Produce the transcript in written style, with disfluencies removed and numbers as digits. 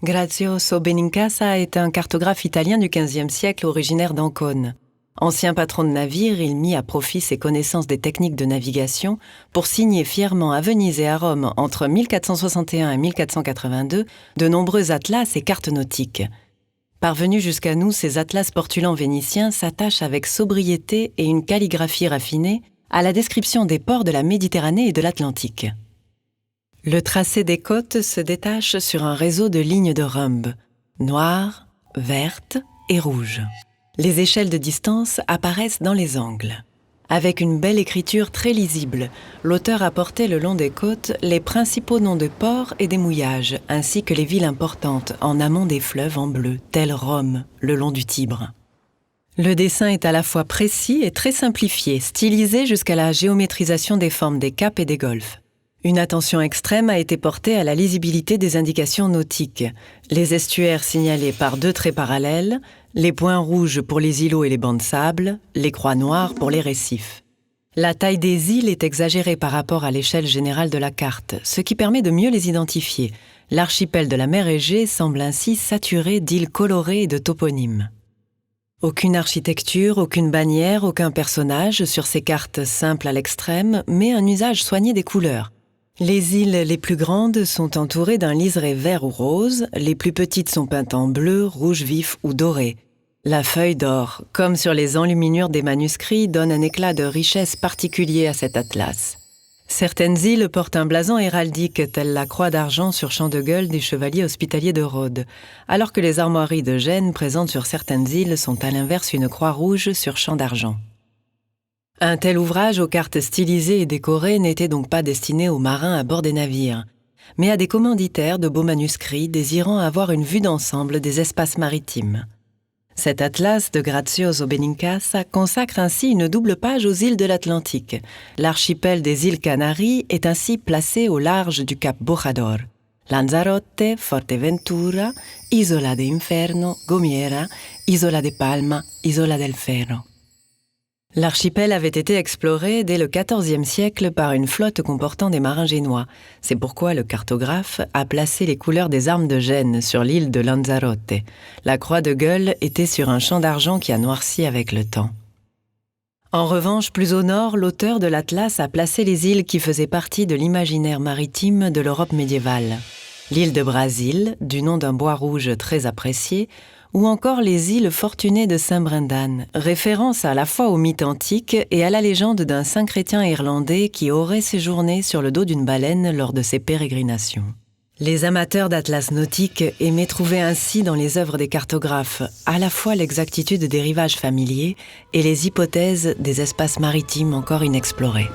Grazioso Benincasa est un cartographe italien du XVe siècle originaire d'Ancône. Ancien patron de navire, il mit à profit ses connaissances des techniques de navigation pour signer fièrement à Venise et à Rome entre 1461 et 1482 de nombreux atlas et cartes nautiques. Parvenus jusqu'à nous, ces atlas portulans vénitiens s'attachent avec sobriété et une calligraphie raffinée à la description des ports de la Méditerranée et de l'Atlantique. Le tracé des côtes se détache sur un réseau de lignes de rhumbe, noires, vertes et rouges. Les échelles de distance apparaissent dans les angles. Avec une belle écriture très lisible, l'auteur a porté le long des côtes les principaux noms de ports et des mouillages, ainsi que les villes importantes en amont des fleuves en bleu, telles Rome, le long du Tibre. Le dessin est à la fois précis et très simplifié, stylisé jusqu'à la géométrisation des formes des caps et des golfes. Une attention extrême a été portée à la lisibilité des indications nautiques, les estuaires signalés par 2 traits parallèles, les points rouges pour les îlots et les bancs de sable, les croix noires pour les récifs. La taille des îles est exagérée par rapport à l'échelle générale de la carte, ce qui permet de mieux les identifier. L'archipel de la mer Égée semble ainsi saturé d'îles colorées et de toponymes. Aucune architecture, aucune bannière, aucun personnage sur ces cartes simples à l'extrême, mais un usage soigné des couleurs. Les îles les plus grandes sont entourées d'un liseré vert ou rose, les plus petites sont peintes en bleu, rouge vif ou doré. La feuille d'or, comme sur les enluminures des manuscrits, donne un éclat de richesse particulier à cet atlas. Certaines îles portent un blason héraldique tel la croix d'argent sur champ de gueules des chevaliers hospitaliers de Rhodes, alors que les armoiries de Gênes présentes sur certaines îles sont à l'inverse une croix rouge sur champ d'argent. Un tel ouvrage aux cartes stylisées et décorées n'était donc pas destiné aux marins à bord des navires, mais à des commanditaires de beaux manuscrits désirant avoir une vue d'ensemble des espaces maritimes. Cet atlas de Grazioso Benincasa consacre ainsi une double page aux îles de l'Atlantique. L'archipel des îles Canaries est ainsi placé au large du cap Bojador. Lanzarote, Forteventura, Isola de Inferno, Gomera, Isola de Palma, Isola del Ferro. L'archipel avait été exploré dès le XIVe siècle par une flotte comportant des marins génois. C'est pourquoi le cartographe a placé les couleurs des armes de Gênes sur l'île de Lanzarote. La croix de gueule était sur un champ d'argent qui a noirci avec le temps. En revanche, plus au nord, l'auteur de l'Atlas a placé les îles qui faisaient partie de l'imaginaire maritime de l'Europe médiévale. L'île de Brasil, du nom d'un bois rouge très apprécié, ou encore les îles fortunées de Saint-Brendan, référence à la fois au mythe antique et à la légende d'un saint chrétien irlandais qui aurait séjourné sur le dos d'une baleine lors de ses pérégrinations. Les amateurs d'atlas nautiques aimaient trouver ainsi dans les œuvres des cartographes à la fois l'exactitude des rivages familiers et les hypothèses des espaces maritimes encore inexplorés.